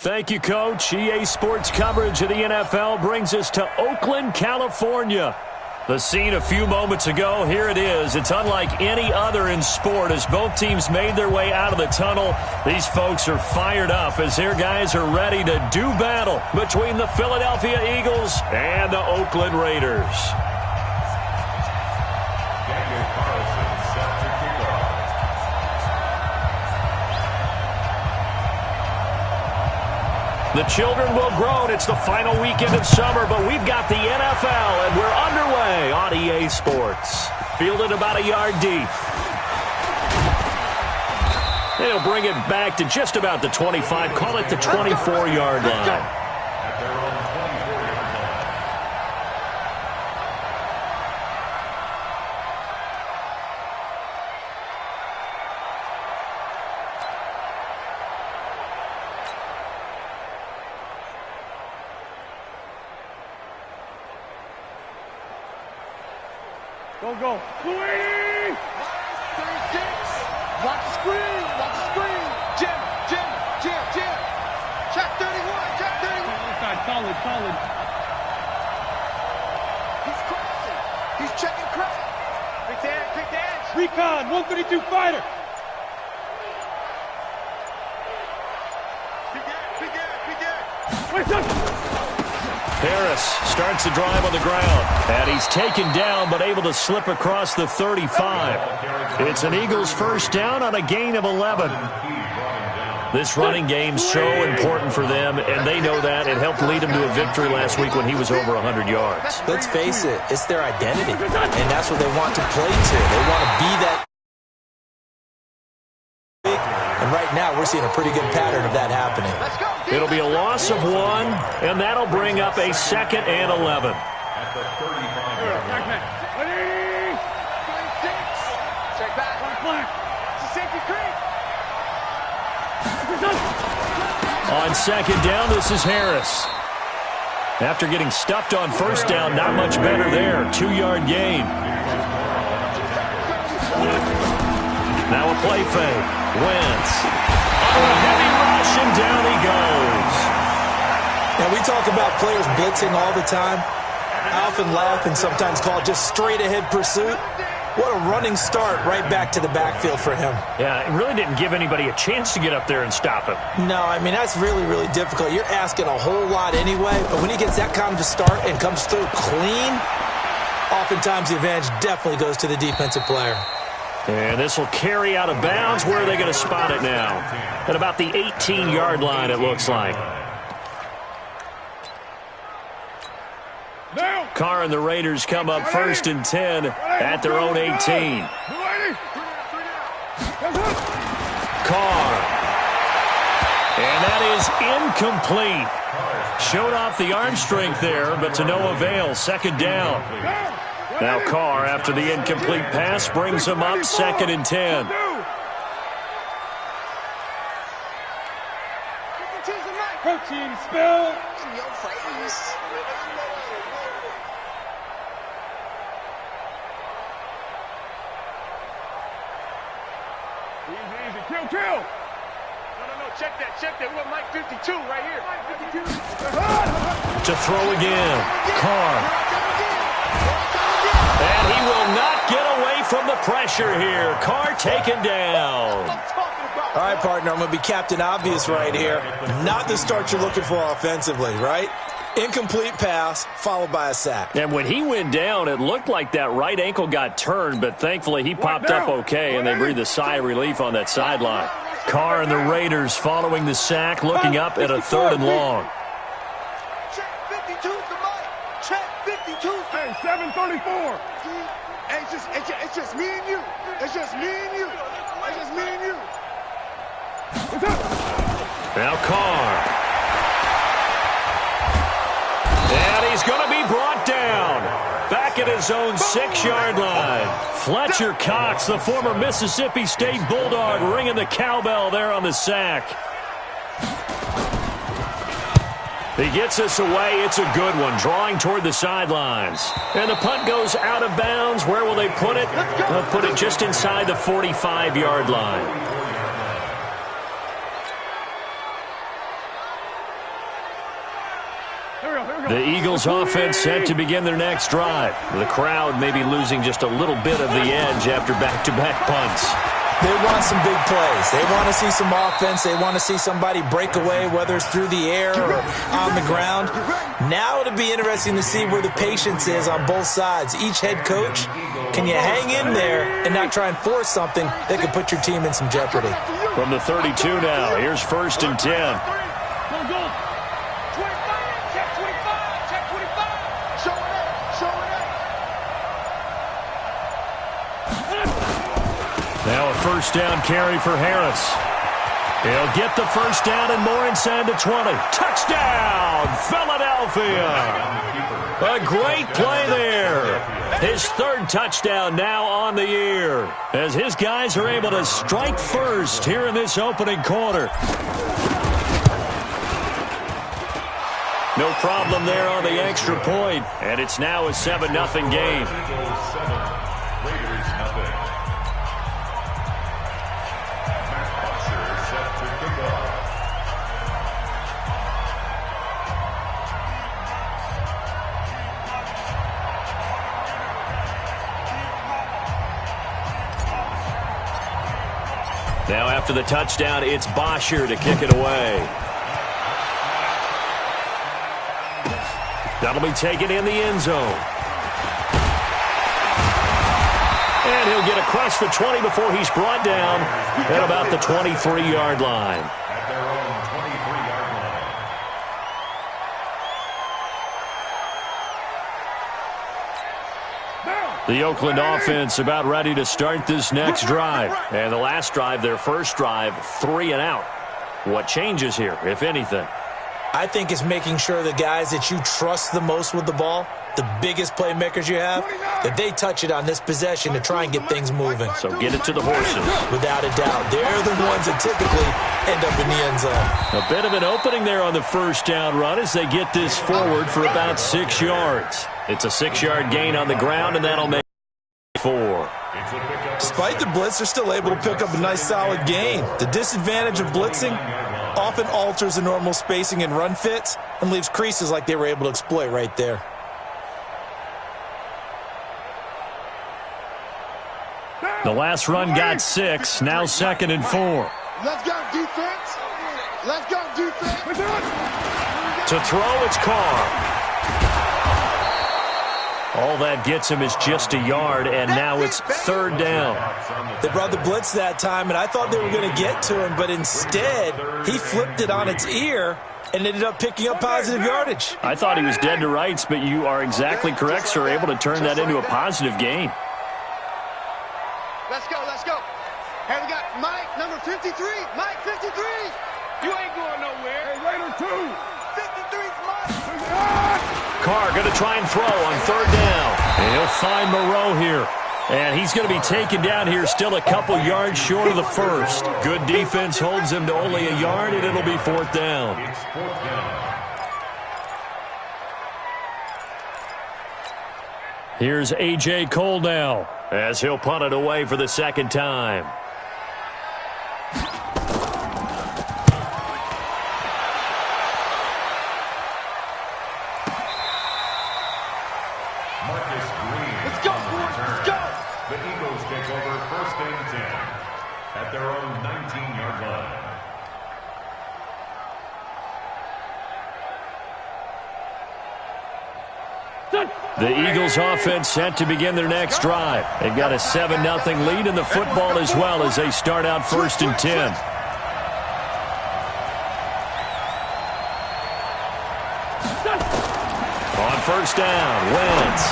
Thank you, Coach. EA Sports coverage of the NFL brings us to Oakland, California. The scene a few moments ago, here it is. It's unlike any other in sport as both teams made their way out of the tunnel. These folks are fired up as their guys are ready to do battle between the Philadelphia Eagles and the Oakland Raiders. The children will groan. It's the final weekend of summer, but we've got the NFL, and we're underway on EA Sports. Fielded about a yard deep. They'll bring it back to just about the 25. Call it the 24-yard line. Go. 280! 36! Watch the screen! Watch the screen! Jim! Check 31! Inside, solid. He's crossing! He's checking crack! Pick the edge! Recon! 132 fighter! Big edge! Wait, Harris starts the drive on the ground, and he's taken down but able to slip across the 35. It's an Eagles first down on a gain of 11. This running game's so important for them, and they know that. It helped lead them to a victory last week when he was over 100 yards. Let's face it, it's their identity, and that's what they want to play to. They want to be that. And right now, we're seeing a pretty good pattern of that happening. It'll be a loss of 1, and that'll bring up a 2nd and 11. On second down, this is Harris. After getting stuffed on first down, not much better there. 2-yard gain. Now a play fake. Wentz. On a heavy rush, and down he goes. And we talk about players blitzing all the time. I often laugh and sometimes call it just straight-ahead pursuit. What a running start right back to the backfield for him. Yeah, it really didn't give anybody a chance to get up there and stop him. No, I mean, that's really, really difficult. You're asking a whole lot anyway, but when he gets that kind of a start and comes through clean, oftentimes the advantage definitely goes to the defensive player. And this will carry out of bounds. Where are they going to spot it now? At about the 18-yard line, it looks like. Carr and the Raiders come up 1st and 10 at their own 18. Carr. And that is incomplete. Showed off the arm strength there, but to no avail. 2nd down. Now Carr, after the incomplete pass, brings him up 2nd and 10. Protein spill in your face. Easy. Kill. No. Check that. We want Mike 52 right here. Mike 52. To throw again. Carr. And he will not get away from the pressure here. Carr taken down. All right, partner, I'm going to be Captain Obvious right here. Not the start you're looking for offensively, right? Incomplete pass, followed by a sack. And when he went down, it looked like that right ankle got turned, but thankfully he popped up okay, and they breathed a sigh of relief on that sideline. Carr and the Raiders following the sack, looking up at a 3rd and long. Check 52 to Mike. Check 52. Hey, 734. It's just me and you. It's just me and you. Now Carr. And he's going to be brought down. Back at his own 6-yard line. Fletcher Cox, the former Mississippi State Bulldog, ringing the cowbell there on the sack. He gets us away. It's a good one, drawing toward the sidelines. And the punt goes out of bounds. Where will they put it? They'll put it just inside the 45-yard line. The Eagles offense set to begin their next drive. The crowd may be losing just a little bit of the edge after back-to-back punts. They want some big plays. They want to see some offense. They want to see somebody break away, whether it's through the air or on the ground. Now it'll be interesting to see where the patience is on both sides. Each head coach, can you hang in there and not try and force something that could put your team in some jeopardy? From the 32 now, here's 1st and 10. Now a 1st down carry for Harris. He'll get the 1st down and more inside the 20. Touchdown, Philadelphia! A great play there. His 3rd touchdown now on the year, as his guys are able to strike first here in this opening quarter. No problem there on the extra point, and it's now a 7-0 game. Now after the touchdown, it's Bosher to kick it away. That'll be taken in the end zone. And he'll get across the 20 before he's brought down at about the 23-yard line. At their own 23-yard line. The Oakland offense about ready to start this next drive. And the last drive, their first drive, 3 and out. What changes here, if anything? I think it's making sure the guys that you trust the most with the ball, the biggest playmakers you have, that they touch it on this possession to try and get things moving. So get it to the horses. Without a doubt. They're the ones that typically end up in the end zone. A bit of an opening there on the 1st down run as they get this forward for about 6 yards. It's a 6-yard gain on the ground, and that'll make 4. Despite the blitz, they're still able to pick up a nice solid gain. The disadvantage of blitzing often alters the normal spacing and run fits and leaves creases like they were able to exploit right there. The last run got 6, now 2nd and 4. Let's go, defense. Let's go, defense. To throw, it's Carr. All that gets him is just a yard, and now it's 3rd down. They brought the blitz that time, and I thought they were going to get to him, but instead, he flipped it on its ear and ended up picking up positive yardage. I thought he was dead to rights, but you are exactly correct, sir, able to turn that into a positive gain. Let's go, let's go. Hey, we got Mike, number 53. Mike, 53. You ain't going nowhere. Hey, Raider 2. 53's Mike. Carr going to try and throw on 3rd down. And he'll find Moreau here. And he's going to be taken down here still a couple yards short of the 1st. Good defense holds him to only a yard, and it'll be 4th down. It's 4th down. Here's A.J. Cole now as he'll punt it away for the 2nd time. Let's go, boys, let's go. The Eagles take over 1st and 10 at their own 19-yard line. The Eagles offense set to begin their next drive. They've got a 7-0 lead in the football as well as they start out 1st and 10. On 1st down, Wentz.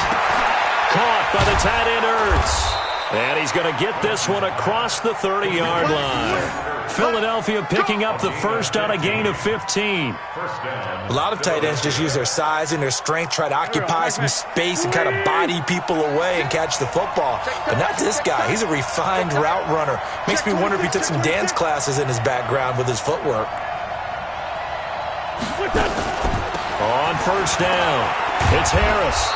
Caught by the tight end Ertz. And he's going to get this one across the 30-yard line. Philadelphia picking up the first on a gain of 15. A lot of tight ends just use their size and their strength, try to occupy some space and kind of body people away and catch the football. But not this guy. He's a refined route runner. Makes me wonder if he took some dance classes in his background with his footwork. On 1st down, it's Harris.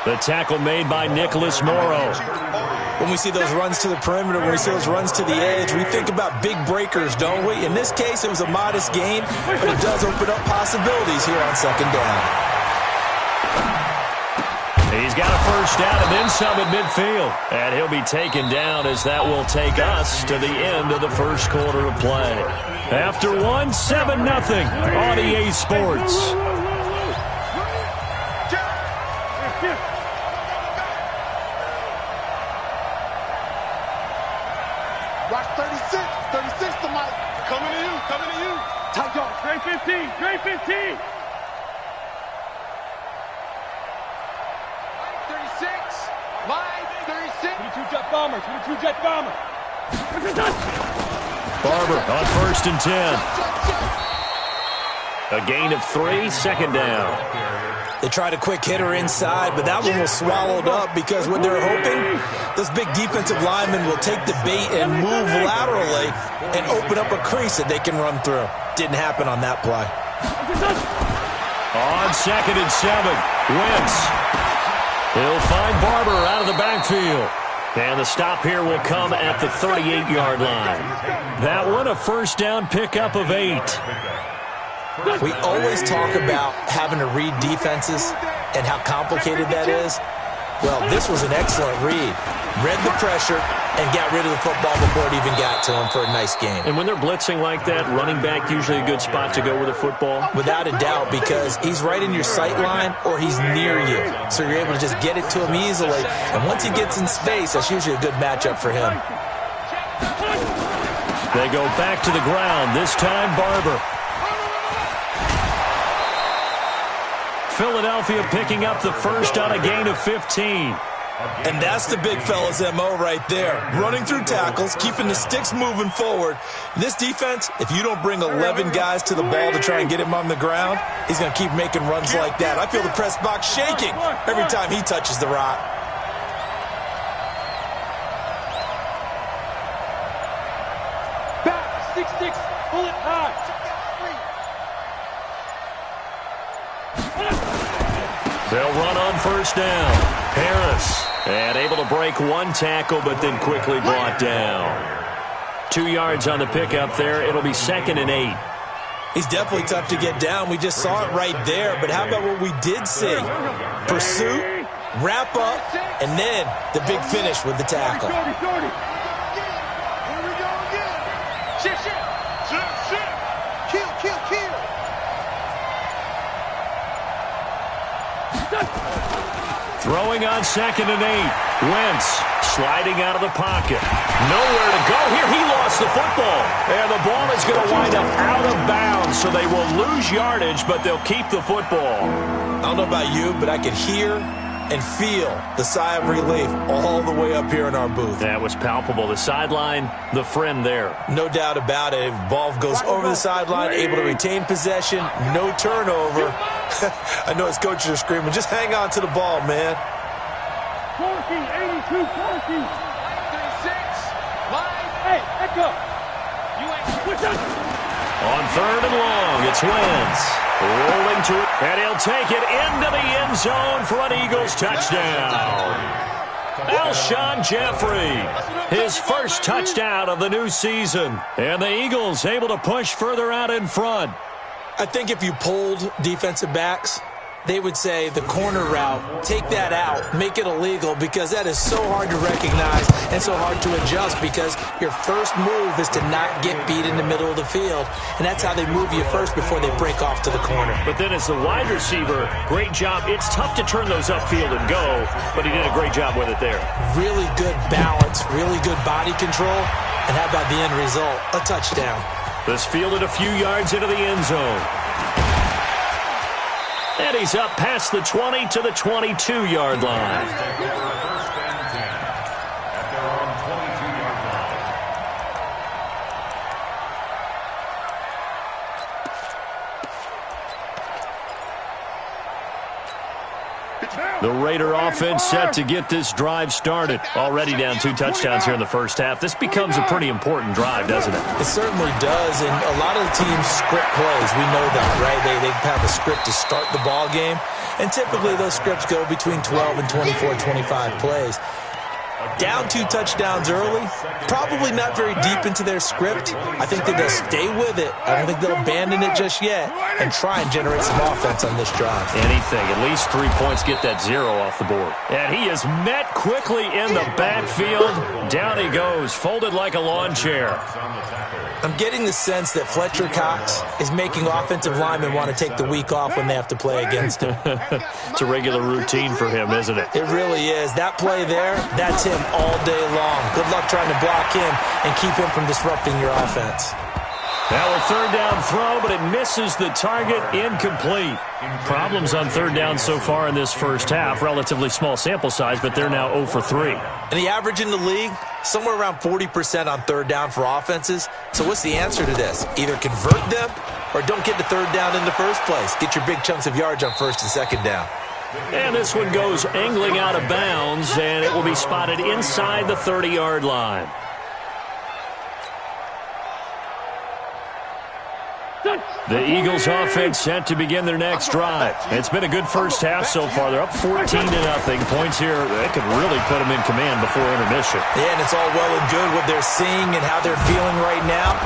The tackle made by Nicholas Morrow. When we see those runs to the perimeter, when we see those runs to the edge, we think about big breakers, don't we? In this case, it was a modest gain, but it does open up possibilities here on 2nd down. He's got a first down and then some at midfield. And he'll be taken down as that will take us to the end of the first quarter of play. After one, 7-0 on EA Sports. Watch 36. 36 to Mike. Coming to you. Coming to you. Tight yard. Trey 15. Trey 15. 36. Line 36. 22 jet bomber. 22 jet bomber. Barber on 1st and 10. A gain of 3, second down. They tried a quick hitter inside, but that one was swallowed up because what they're hoping, those big defensive linemen will take the bait and move laterally and open up a crease that they can run through. Didn't happen on that play. On 2nd and 7, Wentz. He'll find Barber out of the backfield. And the stop here will come at the 38-yard line. That one, a first down pickup of 8. We always talk about having to read defenses and how complicated that is. Well, this was an excellent read. Read the pressure and got rid of the football before it even got to him for a nice game. And when they're blitzing like that, running back usually a good spot to go with a football? Without a doubt, because he's right in your sight line or he's near you. So you're able to just get it to him easily. And once he gets in space, that's usually a good matchup for him. They go back to the ground, this time Barber. Philadelphia picking up the first on a gain of 15. And that's the big fella's MO right there. Running through tackles, keeping the sticks moving forward. This defense, if you don't bring 11 guys to the ball to try and get him on the ground, he's going to keep making runs like that. I feel the press box shaking every time he touches the rock. Back. 6-6. Pull it high. They'll run on first down. Harris, and able to break one tackle, but then quickly brought down. 2 yards on the pickup there. It'll be 2nd and 8. He's definitely tough to get down. We just saw it right there. But how about what we did see? Pursuit, wrap up, and then the big finish with the tackle. Here we go again. Shift. Kill. Throwing on 2nd and 8. Wentz sliding out of the pocket. Nowhere to go here. He lost the football. And the ball is going to wind up out of bounds, so they will lose yardage, but they'll keep the football. I don't know about you, but I could hear and feel the sigh of relief all the way up here in our booth. That was palpable. The sideline, the friend there. No doubt about it. If the ball goes over the sideline, able to retain possession, no turnover. I know his coaches are screaming, just hang on to the ball, man. 82, 36. Line. Hey, echo. You ain't. On 3rd and long, it's Wentz. Rolling to it, and he'll take it into the end zone for an Eagles touchdown. Alshon Jeffrey, his first touchdown of the new season. And the Eagles able to push further out in front. I think if you polled defensive backs, they would say the corner route, take that out, make it illegal, because that is so hard to recognize and so hard to adjust, because your first move is to not get beat in the middle of the field, and that's how they move you first before they break off to the corner. But then as the wide receiver, great job. It's tough to turn those upfield and go, but he did a great job with it there. Really good balance, really good body control, and how about the end result? A touchdown. This fielded a few yards into the end zone. And he's up past the 20 to the 22-yard line. The Raider offense set to get this drive started. Already down 2 touchdowns here in the first half. This becomes a pretty important drive, doesn't it? It certainly does, and a lot of the teams script plays. We know that, right? They have a script to start the ball game, and typically those scripts go between 12 and 24, 25 plays. Down 2 touchdowns early, probably not very deep into their script. I think that they'll stay with it. I don't think they'll abandon it just yet and try and generate some offense on this drive. Anything, at least 3 points, get that 0 off the board. And he is met quickly in the backfield. Down he goes, folded like a lawn chair. I'm getting the sense that Fletcher Cox is making offensive linemen want to take the week off when they have to play against him. It's a regular routine for him, isn't it? It really is. That play there, that's him all day long. Good luck trying to block him and keep him from disrupting your offense. Now a third down throw, but it misses the target, incomplete. Problems on third down so far in this first half. Relatively small sample size, but they're now 0 for 3. And the average in the league, somewhere around 40% on third down for offenses. So what's the answer to this? Either convert them or don't get to third down in the first place. Get your big chunks of yards on first and second down. And this one goes angling out of bounds, and it will be spotted inside the 30-yard line. The Eagles offense set to begin their next drive. It's been a good first half so far. They're up 14-0. Points here, they could really put them in command before intermission. Yeah, and it's all well and good what they're seeing and how they're feeling right now.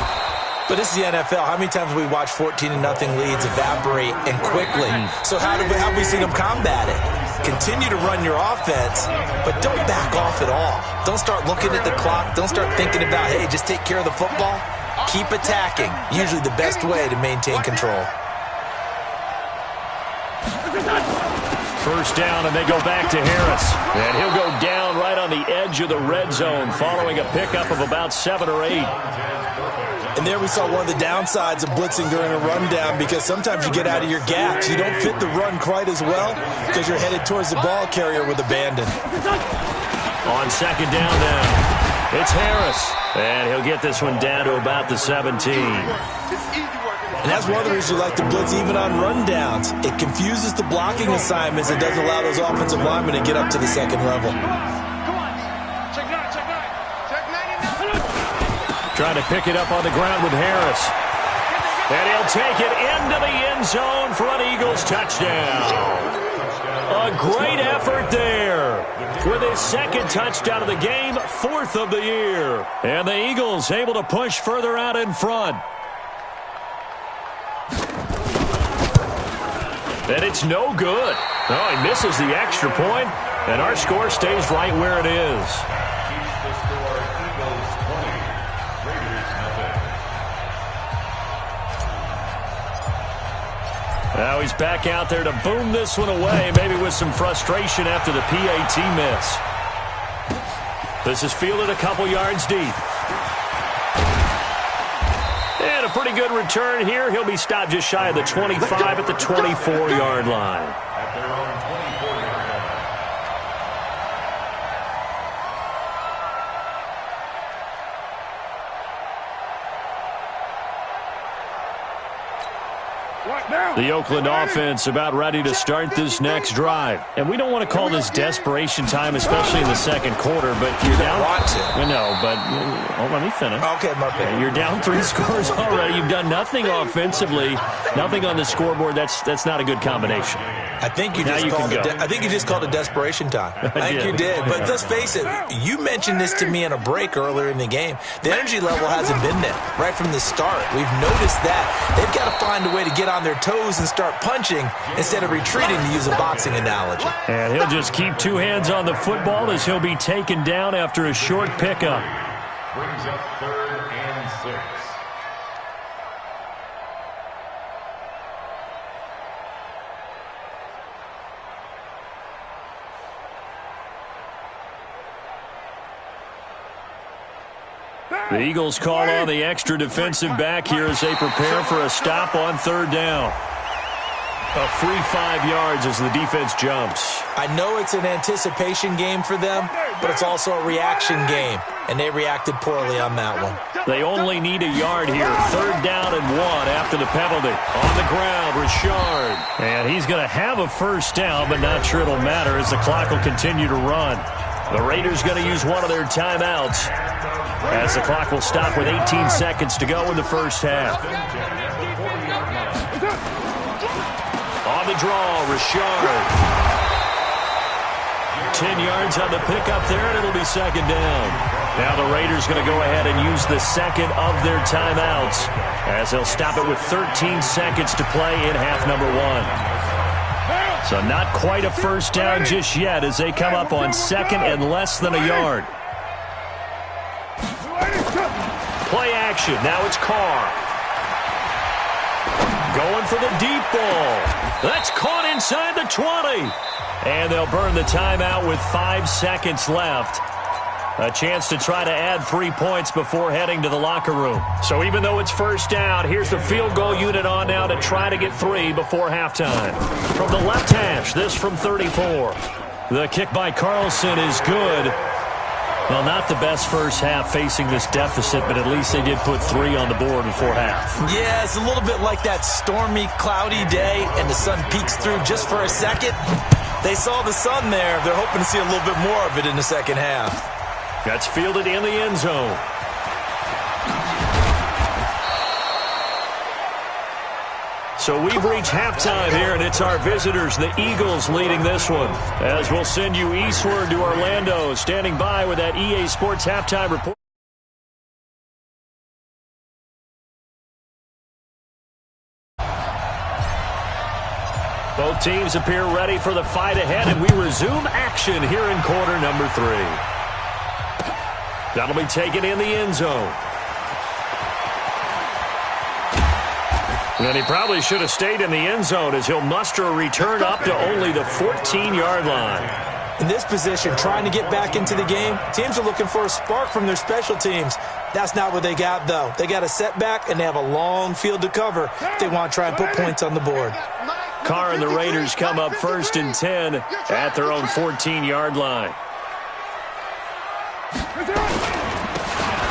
But this is the NFL. How many times have we watched 14-0 leads evaporate and quickly? So how have we seen them combat it? Continue to run your offense, but don't back off at all. Don't start looking at the clock. Don't start thinking about, hey, just take care of the football. Keep attacking. Usually the best way to maintain control. First down, and they go back to Harris. And he'll go down right on the edge of the red zone following a pickup of about 7 or 8. And there we saw one of the downsides of blitzing during a rundown, because sometimes you get out of your gaps. You don't fit the run quite as well because you're headed towards the ball carrier with abandon. On second down now, it's Harris. And he'll get this one down to about the 17. And that's one of the reasons you like to blitz even on rundowns. It confuses the blocking assignments. It doesn't allow those offensive linemen to get up to the second level. Trying to pick it up on the ground with Harris. And he'll take it into the end zone for an Eagles touchdown. A great effort there with his second touchdown of the game, 4th of the year. And the Eagles able to push further out in front. And it's no good. Oh, he misses the extra point, and our score stays right where it is. Keeps the score Eagles 20, Raiders nothing. Now he's back out there to boom this one away, maybe with some frustration after the PAT miss. This is fielded a couple yards deep. And a pretty good return here. He'll be stopped just shy of the 25 at the 24-yard line. At their own 24-yard The Oakland offense about ready to start this next drive. And we don't want to call this desperation time, especially in the second quarter, but you're down. I know, but let me finish. Okay, Mark. You're down 3 scores already. You've done nothing offensively, nothing on the scoreboard. That's not a good combination. I think you just called it desperation time. I think you did. But let's face it, you mentioned this to me in a break earlier in the game. The energy level hasn't been there right from the start. We've noticed that. They've got to find a way to get on their toes and start punching instead of retreating, to use a boxing analogy. And he'll just keep 2 hands on the football as he'll be taken down after a short pickup. brings up 3rd and 6. The Eagles call on the extra defensive back here as they prepare for a stop on 3rd down. A free 5 yards as the defense jumps. I know it's an anticipation game for them, but it's also a reaction game, and they reacted poorly on that one. They only need a yard here. 3rd down and 1 after the penalty. On the ground, Richard. And he's going to have a first down, but not sure it'll matter as the clock will continue to run. The Raiders going to use one of their timeouts as the clock will stop with 18 seconds to go in the first half. On the draw, Richard. 10 yards on the pickup there, and it'll be second down. Now the Raiders going to go ahead and use the second of their timeouts as they'll stop it with 13 seconds to play in half number 1. So not quite a first down just yet as they come up on second and less than a yard. Play action. Now it's Carr. Going for the deep ball. That's caught inside the 20. And they'll burn the timeout with 5 seconds left. A chance to try to add 3 points before heading to the locker room. So even though it's first down, here's the field goal unit on now to try to get 3 before halftime. From the left hash, this from 34. The kick by Carlson is good. Well, not the best first half facing this deficit, but at least they did put 3 on the board before half. Yeah, it's a little bit like that stormy, cloudy day, and the sun peeks through just for a second. They saw the sun there. They're hoping to see a little bit more of it in the second half. That's fielded in the end zone. So we've reached halftime here, and it's our visitors, the Eagles, leading this one. As we'll send you eastward to Orlando, standing by with that EA Sports halftime report. Both teams appear ready for the fight ahead, and we resume action here in quarter number 3. That'll be taken in the end zone. And he probably should have stayed in the end zone as he'll muster a return up to only the 14-yard line. In this position, trying to get back into the game, teams are looking for a spark from their special teams. That's not what they got, though. They got a setback, and they have a long field to cover if they want to try and put points on the board. Carr and the Raiders come up 1st and 10 at their own 14-yard line.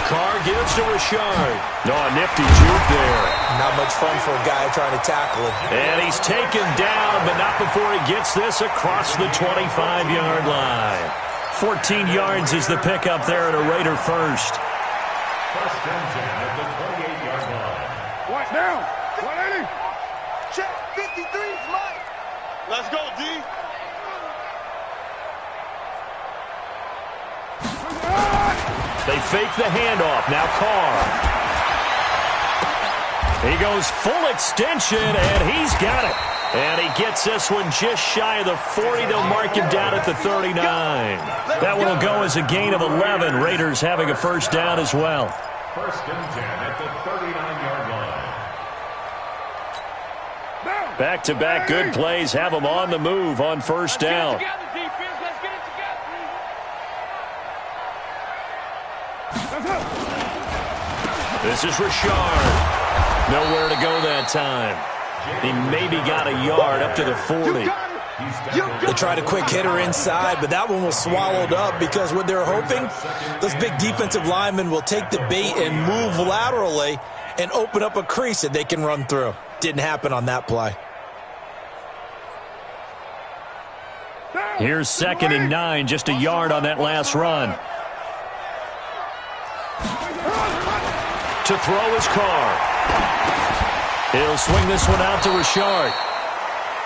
Carr gives to Richard. No, a nifty juke there. Not much fun for a guy trying to tackle him. And he's taken down, but not before he gets this across the 25-yard line. 14 yards is the pickup there at a Raider first. 1st and 10 at the 28-yard line. What now? 180. Check 53's Mike. Let's go, D. They fake the handoff. Now Carr. He goes full extension, and he's got it. And he gets this one just shy of the 40. They'll mark him down at the 39. That one will go as a gain of 11. Raiders having a first down as well. 1st and 10 at the 39-yard line. Back-to-back good plays have them on the move on first down. This is Richard. Nowhere to go that time. He maybe got a yard up to the 40. They tried a quick hitter inside, but that one was swallowed up because what they're hoping, those big defensive linemen will take the bait and move laterally and open up a crease that they can run through. Didn't happen on that play. Here's 2nd and 9, just a yard on that last run. To throw his Carr. He'll swing this one out to Richard.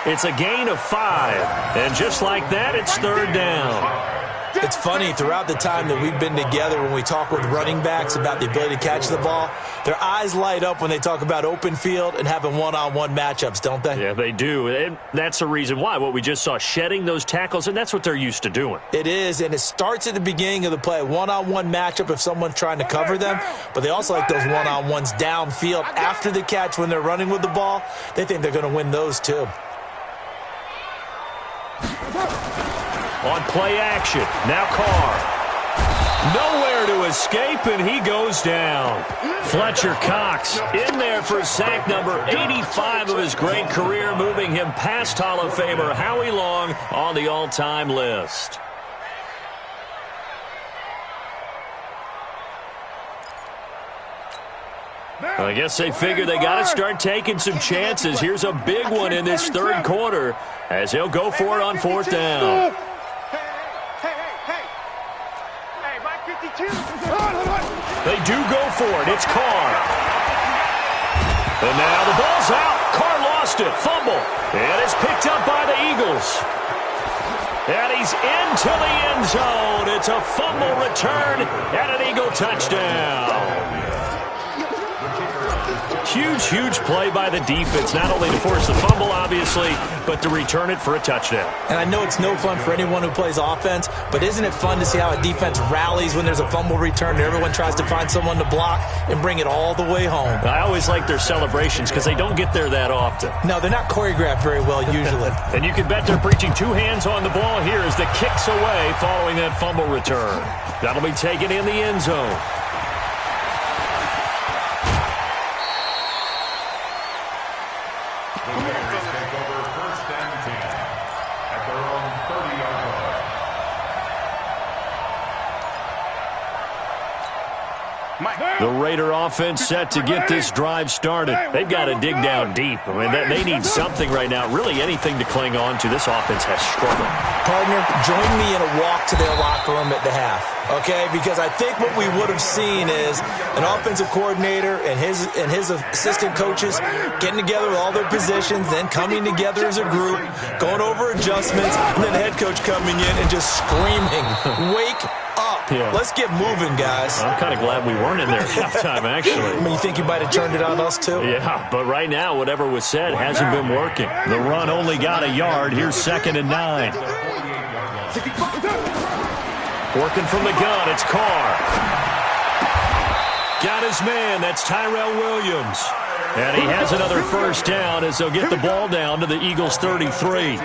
It's a gain of 5. And just like that, it's 3rd down. It's funny, throughout the time that we've been together, when we talk with running backs about the ability to catch the ball, their eyes light up when they talk about open field and having one-on-one matchups, don't they? Yeah, they do. And that's the reason why. What we just saw, shedding those tackles, and that's what they're used to doing. It is, and it starts at the beginning of the play. One-on-one matchup if someone's trying to cover them, but they also like those one-on-ones downfield after the catch when they're running with the ball. They think they're going to win those too. On play action, now Carr. Nowhere to escape, and he goes down. Fletcher Cox in there for sack number 85 of his great career, moving him past Hall of Famer Howie Long on the all-time list. I guess they figure they got to start taking some chances. Here's a big one in this 3rd quarter as he'll go for it on 4th down. They do go for it. It's Carr. And now the ball's out. Carr lost it. Fumble. And it's picked up by the Eagles. And he's into the end zone. It's a fumble return and an Eagle touchdown. Huge, huge play by the defense, not only to force the fumble, obviously, but to return it for a touchdown. And I know it's no fun for anyone who plays offense, but isn't it fun to see how a defense rallies when there's a fumble return and everyone tries to find someone to block and bring it all the way home? I always like their celebrations because they don't get there that often. No, they're not choreographed very well usually. And you can bet they're preaching two hands on the ball here as the kick's away following that fumble return. That'll be taken in the end zone. The Raider offense set to get this drive started. They've got to dig down deep. I mean, they need something right now, really anything to cling on to. This offense has struggled. Partner, join me in a walk to their locker room at the half, okay? Because I think what we would have seen is an offensive coordinator and his assistant coaches getting together with all their positions, then coming together as a group, going over adjustments, and then the head coach coming in and just screaming, "Wake up. Yeah. Let's get moving, guys." I'm kind of glad we weren't in there at halftime, actually. I mean, you think you might have turned it on us, too? Yeah, but right now, whatever was said hasn't been working. The run only got a yard. Here's 2nd and 9. Working from the gun, it's Carr. Got his man, that's Tyrell Williams. And he has another first down as they'll get the ball down to the Eagles' 33.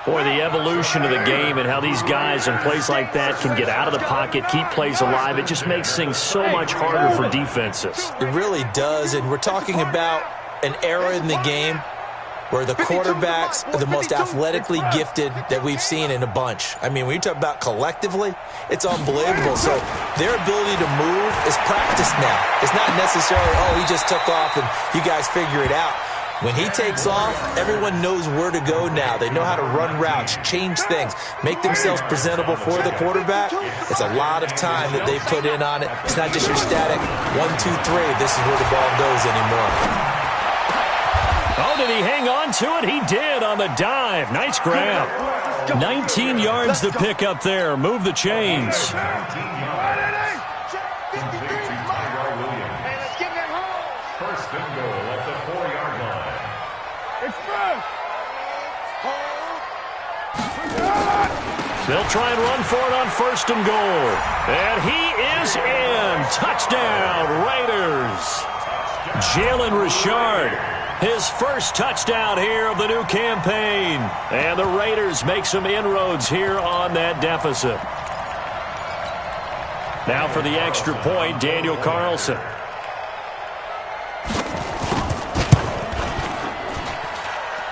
Boy, the evolution of the game and how these guys in plays like that can get out of the pocket, keep plays alive, it just makes things so much harder for defenses. It really does, and we're talking about an era in the game where the quarterbacks are the most athletically gifted that we've seen in a bunch. I mean, when you talk about collectively, it's unbelievable. So their ability to move is practiced now. It's not necessarily, oh, he just took off and you guys figure it out. When he takes off, everyone knows where to go now. They know how to run routes, change things, make themselves presentable for the quarterback. It's a lot of time that they put in on it. It's not just your static 1, 2, 3. This is where the ball goes anymore. Oh, did he hang on to it? He did on the dive. Nice grab. 19 yards to pick up there. Move the chains. First and goal at the 4-yard line. They'll try and run for it on 1st and goal. And he is in. Touchdown, Raiders. Jalen Richard, his first touchdown here of the new campaign. And the Raiders make some inroads here on that deficit. Now for the extra point, Daniel Carlson.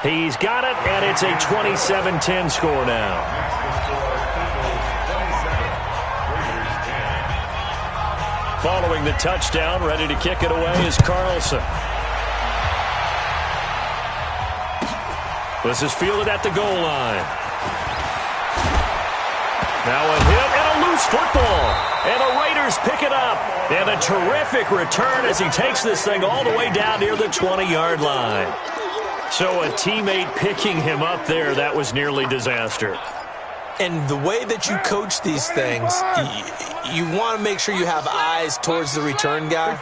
He's got it, and it's a 27-10 score now. Following the touchdown, ready to kick it away is Carlson. This is fielded at the goal line. Now a hit and a loose football. And the Raiders pick it up. And a terrific return as he takes this thing all the way down near the 20-yard line. So a teammate picking him up there, that was nearly disaster. And the way that you coach these things, you want to make sure you have eyes towards the return guy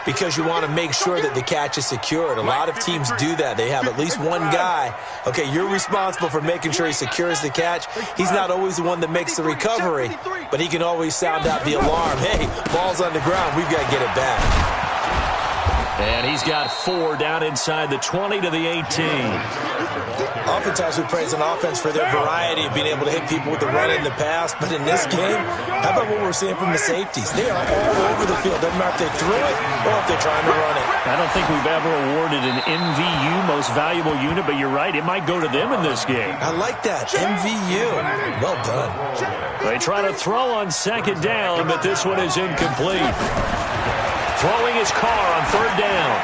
because you want to make sure that the catch is secured. A lot of teams do that. They have at least one guy. Okay, you're responsible for making sure he secures the catch. He's not always the one that makes the recovery, but he can always sound out the alarm. Hey, ball's on the ground. We've got to get it back. And he's got 4 down inside the 20 to the 18. Oftentimes we praise an offense for their variety of being able to hit people with the run in the pass, but in this game, how about what we're seeing from the safeties? They are all over the field. Doesn't matter if they threw it or if they're trying to run it. I don't think we've ever awarded an MVU, most valuable unit, but you're right, it might go to them in this game. I like that, MVU. Well done. They try to throw on 2nd down, but this one is incomplete. Throwing his Carr on 3rd down.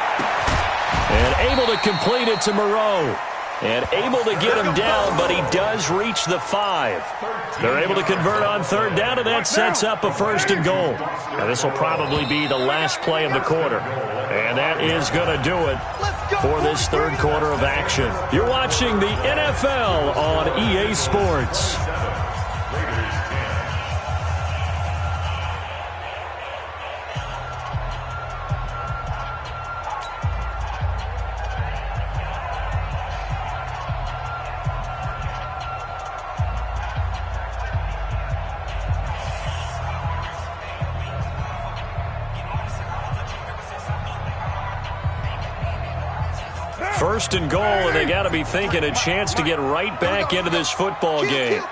And able to complete it to Moreau. And able to get him down, but he does reach the 5. They're able to convert on 3rd down, and that sets up a 1st and goal. Now, this will probably be the last play of the quarter. And that is going to do it. for this third quarter of action. You're watching the NFL on EA Sports. First and goal, and they got to be thinking a chance to get right back into this football game.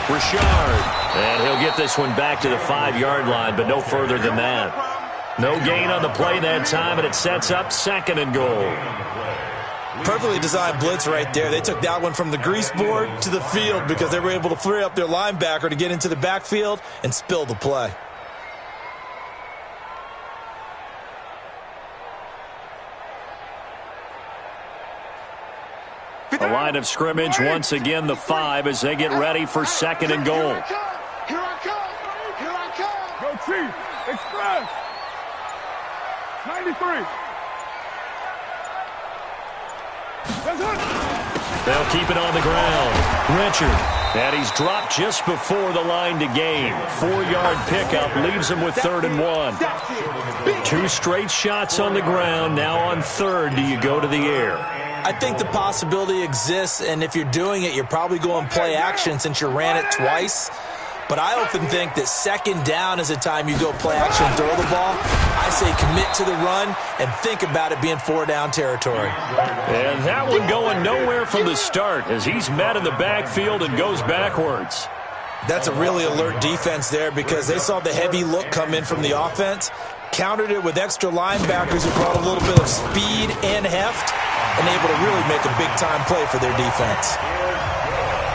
Richard, and he'll get this one back to the 5-yard line, but no further than that. No gain on the play that time, and it sets up second and goal. Perfectly designed blitz right there. They took that one from the grease board to the field because they were able to free up their linebacker to get into the backfield and spill the play. A line of scrimmage, once again the 5 as they get ready for second and goal. Here I come. Here I come. Go Chief. Express. 93. They'll keep it on the ground. Richard, and he's dropped just before the line to gain. 4-yard pickup leaves him with 3rd and 1. 2 straight shots on the ground. Now on 3rd, do you go to the air? I think the possibility exists, and if you're doing it, you're probably going play action since you ran it twice. But I often think that second down is the time you go play action and throw the ball. I say commit to the run and think about it being 4-down territory. And that one going nowhere from the start as he's met in the backfield and goes backwards. That's a really alert defense there because they saw the heavy look come in from the offense, countered it with extra linebackers who brought a little bit of speed and heft, and able to really make a big-time play for their defense.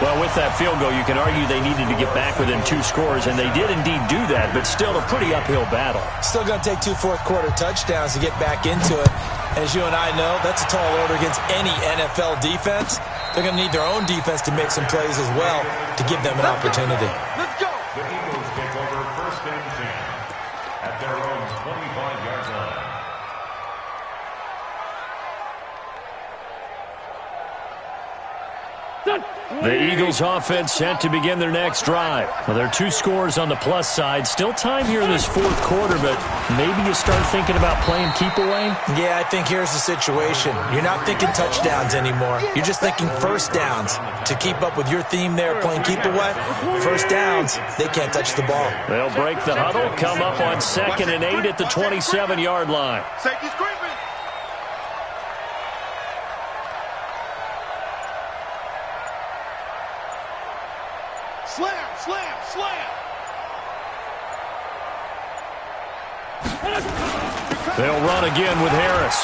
Well, with that field goal, you can argue they needed to get back within 2 scores, and they did indeed do that, but still a pretty uphill battle. Still going to take 2 fourth-quarter touchdowns to get back into it. And as you and I know, that's a tall order against any NFL defense. They're going to need their own defense to make some plays as well to give them an opportunity. Let's go. The Eagles take over 1st and 10 at their own 25-yard line. The Eagles offense set to begin their next drive. Well, there are 2 scores on the plus side. Still time here in this 4th quarter, but maybe you start thinking about playing keep away? Yeah, I think here's the situation. You're not thinking touchdowns anymore. You're just thinking first downs. To keep up with your theme there, playing keep away, first downs, they can't touch the ball. They'll break the huddle, come up on 2nd and 8 at the 27-yard line. Safety's creeping. Slam, slam, slam. They'll run again with Harris.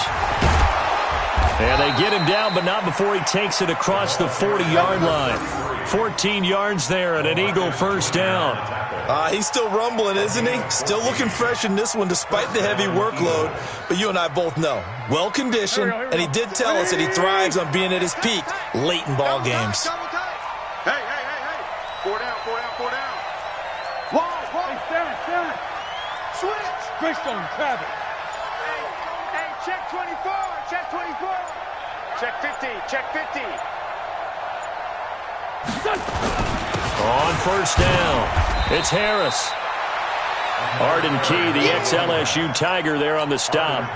And they get him down, but not before he takes it across the 40-yard line. 14 yards there and an Eagle first down. He's still rumbling, isn't he? Still looking fresh in this one despite the heavy workload. But you and I both know, well-conditioned, and he did tell us that he thrives on being at his peak late in ball games. Hey. 4 down. Whoa. Stand. Switch. Greystone, Travis. Hey, check 24. Check 50. On first down, it's Harris. Arden Key, the ex-LSU Tiger there on the stop.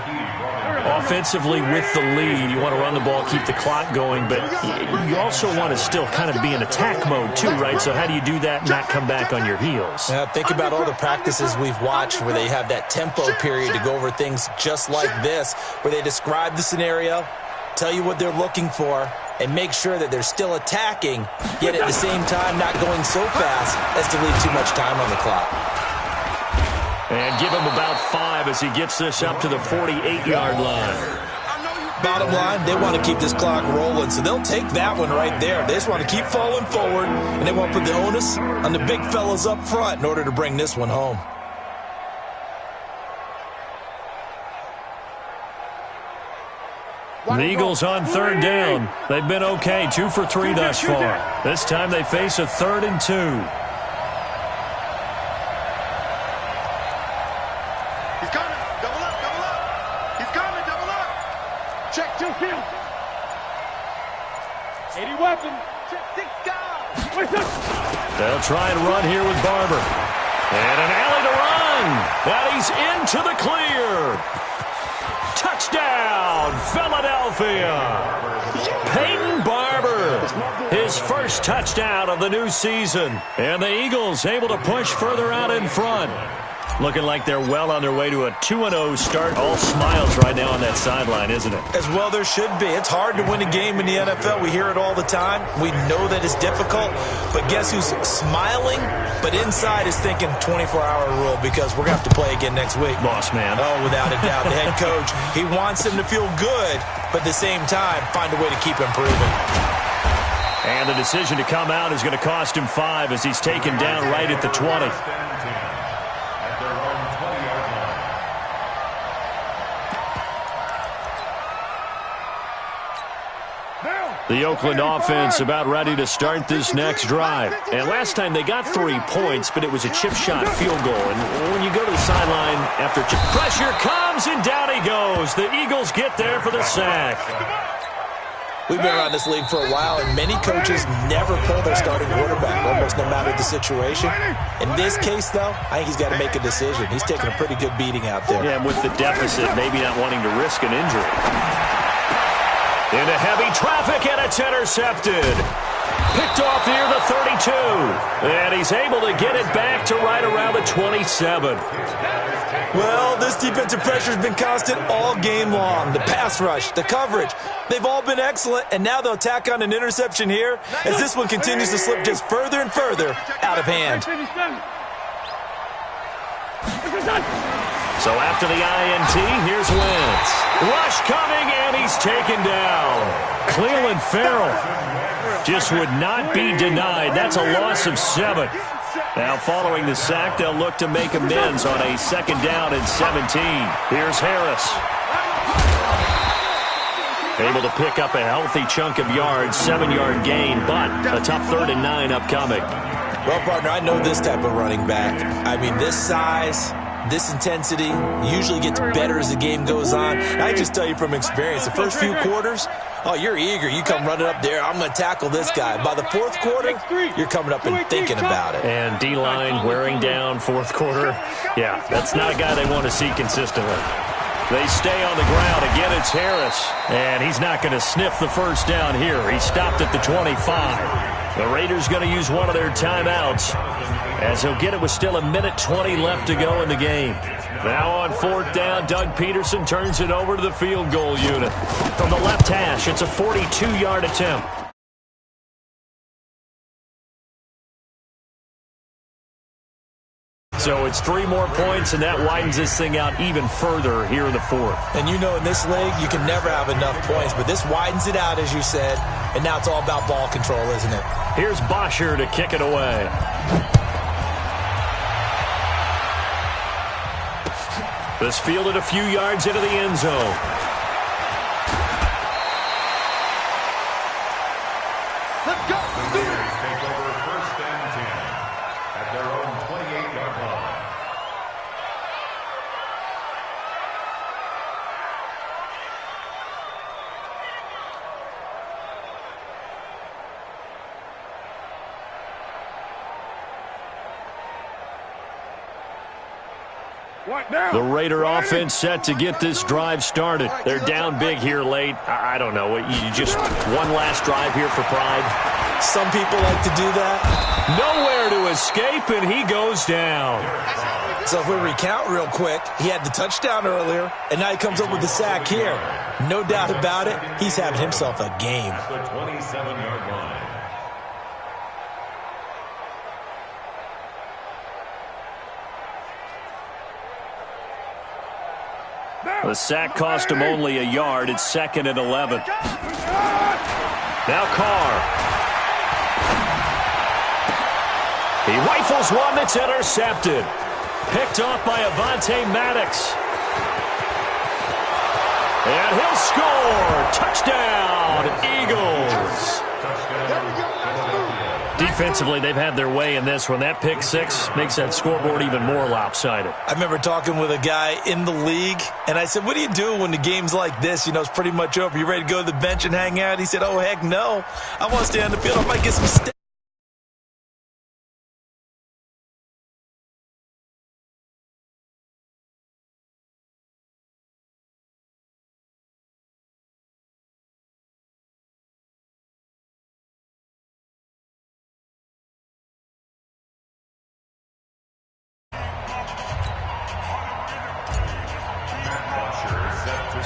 Offensively with the lead, you want to run the ball, keep the clock going, but you also want to still kind of be in attack mode too, right? So how do you do that and not come back on your heels? Think about all the practices we've watched where they have that tempo period to go over things just like this, where they describe the scenario, tell you what they're looking for, and make sure that they're still attacking, yet at the same time not going so fast as to leave too much time on the clock. And give him about 5 as he gets this up to the 48-yard line. Bottom line, they want to keep this clock rolling, so they'll take that one right there. They just want to keep falling forward, and they want to put the onus on the big fellas up front in order to bring this one home. The Eagles on 3rd down. They've been okay, 2 for 3 thus far. This time they face a 3rd and 2. They'll try and run here with Barber. And an alley to run. And he's into the clear. Touchdown, Philadelphia. Peyton Barber, his first touchdown of the new season. And the Eagles able to push further out in front. Looking like they're well on their way to a 2-0 start. All smiles right now on that sideline, isn't it? As well there should be. It's hard to win a game in the NFL. We hear it all the time. We know that it's difficult. But guess who's smiling? But inside is thinking 24-hour rule because we're going to have to play again next week. Boss man. Oh, without a doubt. The head coach, he wants him to feel good, but at the same time, find a way to keep improving. And the decision to come out is going to cost him 5 as he's taken down right at the 20. The Oakland offense about ready to start this next drive. And last time they got 3 points, but it was a chip shot field goal. And when you go to the sideline after pressure comes, and down he goes. The Eagles get there for the sack. We've been around this league for a while, and many coaches never pull their starting quarterback, almost no matter the situation. In this case, though, I think he's got to make a decision. He's taking a pretty good beating out there. Yeah, and with the deficit, maybe not wanting to risk an injury. Into heavy traffic, and it's intercepted. Picked off near the 32. And he's able to get it back to right around the 27. Well, this defensive pressure has been constant all game long. The pass rush, the coverage, they've all been excellent, and now they'll tack on an interception here as this one continues to slip just further and further out of hand. So after the INT, here's Wentz. Rush coming, and he's taken down. Cleveland Farrell just would not be denied. That's a loss of 7. Now following the sack, they'll look to make amends on a 2nd down and 17. Here's Harris. Able to pick up a healthy chunk of yards, 7-yard gain, but a tough 3rd and 9 upcoming. Well, partner, I know this type of running back. I mean, this size, this intensity usually gets better as the game goes on. And I just tell you from experience, the first few quarters, oh, you're eager. You come running up there, I'm going to tackle this guy. By the 4th quarter, you're coming up and thinking about it. And D-line wearing down 4th quarter. Yeah, that's not a guy they want to see consistently. They stay on the ground. Again, it's Harris. And he's not going to sniff the 1st down here. He stopped at the 25. The Raiders going to use one of their timeouts as he'll get it with still 1:20 left to go in the game. Now on 4th down, Doug Peterson turns it over to the field goal unit. From the left hash, it's a 42-yard attempt. So it's 3 more points, and that widens this thing out even further here in the 4th. And you know in this league, you can never have enough points, but this widens it out, as you said, and now it's all about ball control, isn't it? Here's Bosher to kick it away. This fielded a few yards into the end zone. Let's go. Take over 1st and 10 at their own 28-yard line. The Raider offense set to get this drive started. They're down big here late. I don't know. You just one last drive here for pride. Some people like to do that. Nowhere to escape, and he goes down. So if we recount real quick, he had the touchdown earlier, and now he comes up with the sack here. No doubt about it, he's having himself a game. At the 27-yard line. The sack cost him only a yard. It's 2nd and 11. Now Carr. He rifles one that's intercepted. Picked off by Avonte Maddox. And he'll score. Touchdown, Eagles. Defensively, they've had their way in this one. That pick six makes that scoreboard even more lopsided. I remember talking with a guy in the league, and I said, what do you do when the game's like this? You know, it's pretty much over. You ready to go to the bench and hang out? He said, oh, heck no. I want to stay on the field. I might get some steps.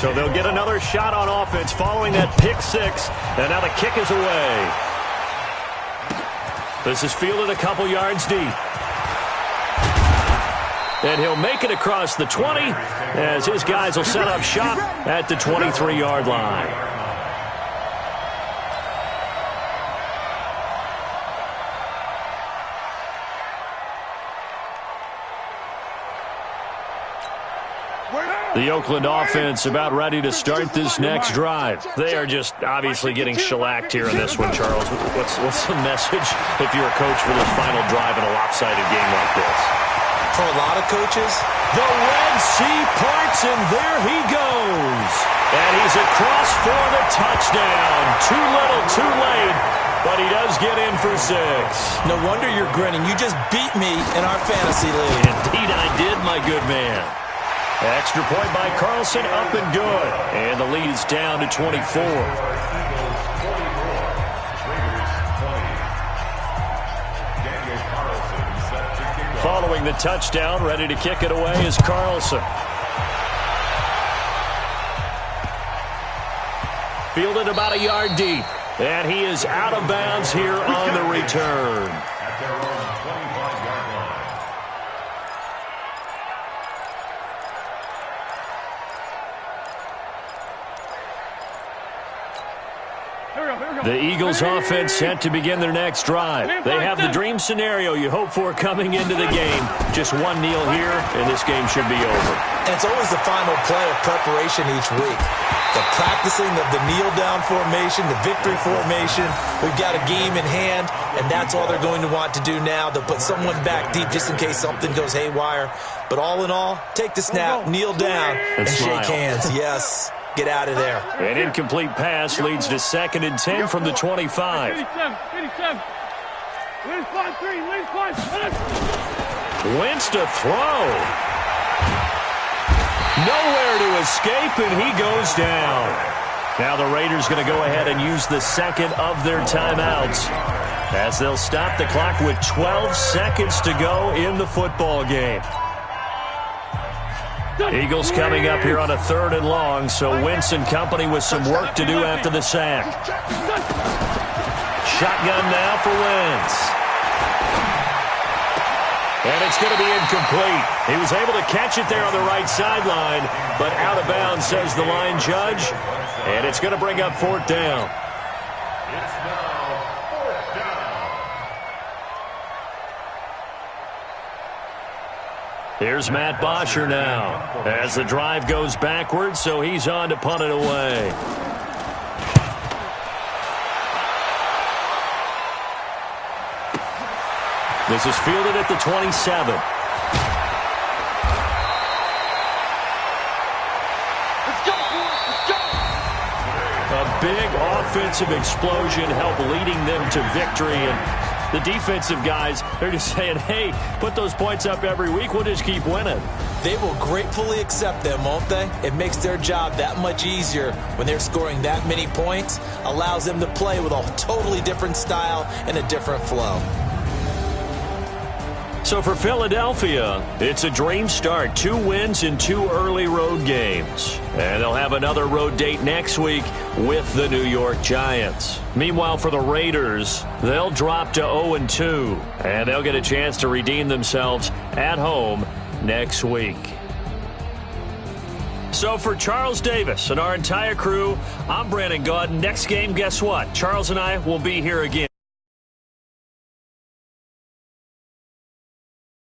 So they'll get another shot on offense following that pick six. And now the kick is away. This is fielded a couple yards deep. And he'll make it across the 20 as his guys will set up shop at the 23-yard line. The Oakland offense about ready to start this next drive. They are just obviously getting shellacked here in this one, Charles. What's the message if you're a coach for this final drive in a lopsided game like this? For a lot of coaches, the Red Sea parts, and there he goes. And he's across for the touchdown. Too little, too late, but he does get in for 6. No wonder you're grinning. You just beat me in our fantasy league. Indeed I did, my good man. Extra point by Carlson, up and good. And the lead is down to 24. Following the touchdown, ready to kick it away is Carlson. Fielded about a yard deep. And he is out of bounds here on the return. At their own 25-yard line. The Eagles offense set to begin their next drive. They have the dream scenario you hope for coming into the game. Just one kneel here, and this game should be over. And it's always the final play of preparation each week. The practicing of the kneel-down formation, the victory formation. We've got a game in hand, and that's all they're going to want to do now. They'll put someone back deep just in case something goes haywire. But all in all, take the snap, kneel down, and shake hands. Yes. Get out of there. An incomplete pass leads to 2nd and 10 from the 25. Wentz to throw. Nowhere to escape, and he goes down. Now the Raiders going to go ahead and use the second of their timeouts as they'll stop the clock with 12 seconds to go in the football game. Eagles coming up here on a 3rd and long, so Wentz and company with some work to do after the sack. Shotgun now for Wentz. And it's going to be incomplete. He was able to catch it there on the right sideline, but out of bounds, says the line judge. And it's going to bring up 4th down. It's now 4th down. Here's Matt Bosher now as the drive goes backwards, so he's on to punt it away. This is fielded at the 27. A big offensive explosion helped leading them to victory, and the defensive guys, they're just saying, hey, put those points up every week. We'll just keep winning. They will gratefully accept them, won't they? It makes their job that much easier when they're scoring that many points. Allows them to play with a totally different style and a different flow. So for Philadelphia, it's a dream start. 2 wins in 2 early road games. And they'll have another road date next week with the New York Giants. Meanwhile, for the Raiders, they'll drop to 0-2. And they'll get a chance to redeem themselves at home next week. So for Charles Davis and our entire crew, I'm Brandon Gaudin. Next game, guess what? Charles and I will be here again.